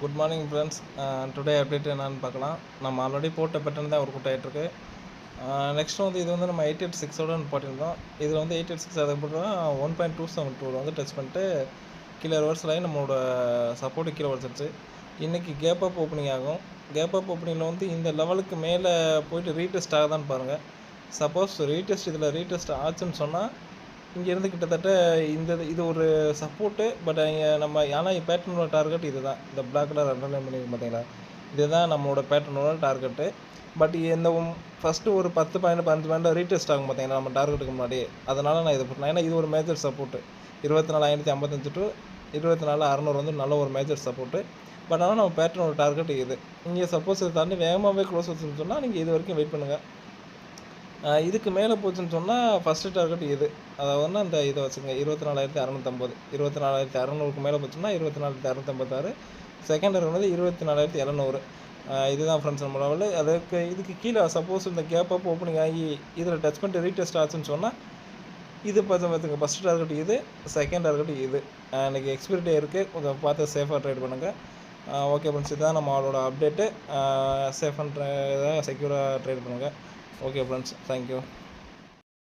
Good morning friends. Today update என்னன்னு பார்க்கலாம். நம்ம ஆல்ரெடி போட்ட பேட்டர்ன் தான் ஒரு கூட்டாயிட்ருக்கு. நெக்ஸ்ட் வந்து இது வந்து நம்ம 886ஓட போட்டிருந்தோம். இதில் வந்து 886 அதை போட்டோம்னா 1.272 வந்து டச் பண்ணிட்டு கீழே ரிவர்ஸ் லைன் நம்மளோட சப்போர்ட்டு கீழே வச்சிருச்சு. இன்றைக்கி கேப் அப் ஓப்பனிங் ஆகும். கேப் அப் ஓப்பனிங்கில் வந்து இந்த லெவலுக்கு மேலே போயிட்டு ரீடெஸ்ட் ஆகுதான்னு பாருங்கள். சப்போஸ் ரீடெஸ்ட் ஆச்சுன்னு சொன்னால் இங்கேருந்து கிட்டத்தட்ட இது ஒரு சப்போர்ட்டு. பட் நம்ம ஆனால் பேட்டர்னோட டார்கெட் இது தான். இந்த பிளாக் கலர் அண்டர்லைன் பண்ணியிருக்கு பார்த்தீங்களா, இதுதான் நம்மளோட பேட்டர்னோட டார்கெட்டு. பட் இந்த ஃபஸ்ட்டு ஒரு 10 பாயிண்ட் 15 பாயிண்ட் ரீடெஸ்ட் ஆகும் பார்த்தீங்கன்னா நம்ம டார்கெட்டுக்கு முன்னாடி. அதனால் நான் இதை போட்டேன். ஏன்னா இது ஒரு மேஜர் சப்போர்ட்டு. 24,555 டு 24,600 வந்து நல்ல ஒரு மேஜர் சப்போர்ட்டு. பட் ஆனால் நம்ம பேட்டர்னோட டார்கெட் இது. இங்கே சப்போஸ் இதை தாண்டி வேகமாகவே க்ளோஸ் வச்சுன்னு சொன்னால் நீங்கள் இது வரைக்கும் வெயிட் பண்ணுங்கள். இதுக்கு மேலே போச்சுன்னு சொன்னால் ஃபஸ்ட்டு டார்கெட் இது. அதாவதுன்னா இந்த இதை வச்சுங்க 24,650, 24,600க்கு மேலே போச்சுன்னா 24,656. செகண்ட் டார்கெட் வந்து 24,700. இதுதான் ஃப்ரெண்ட்ஸ் நம்ம லெவலு. இதுக்கு கீழே சப்போஸ் இந்த கேப் அப் ஓப்பனிங் ஆகி இதில் டச் பண்ணிட்டு ரீடெஸ்ட் ஆச்சுன்னு சொன்னால் இது பார்த்துங்க. ஃபஸ்ட்டு டார்கெட் இது, செகண்ட் டார்கெட் இது. இன்றைக்கி எக்ஸ்பிரி டே இருக்குது, கொஞ்சம் பார்த்து சேஃபாக ட்ரேட் பண்ணுங்கள். ஓகே ஃப்ரெண்ட்ஸ், இதுதான் நம்மளோட அப்டேட்டு. சேஃப் அண்ட் செக்யூராக ட்ரேட் பண்ணுங்கள். Okay friends, thank you.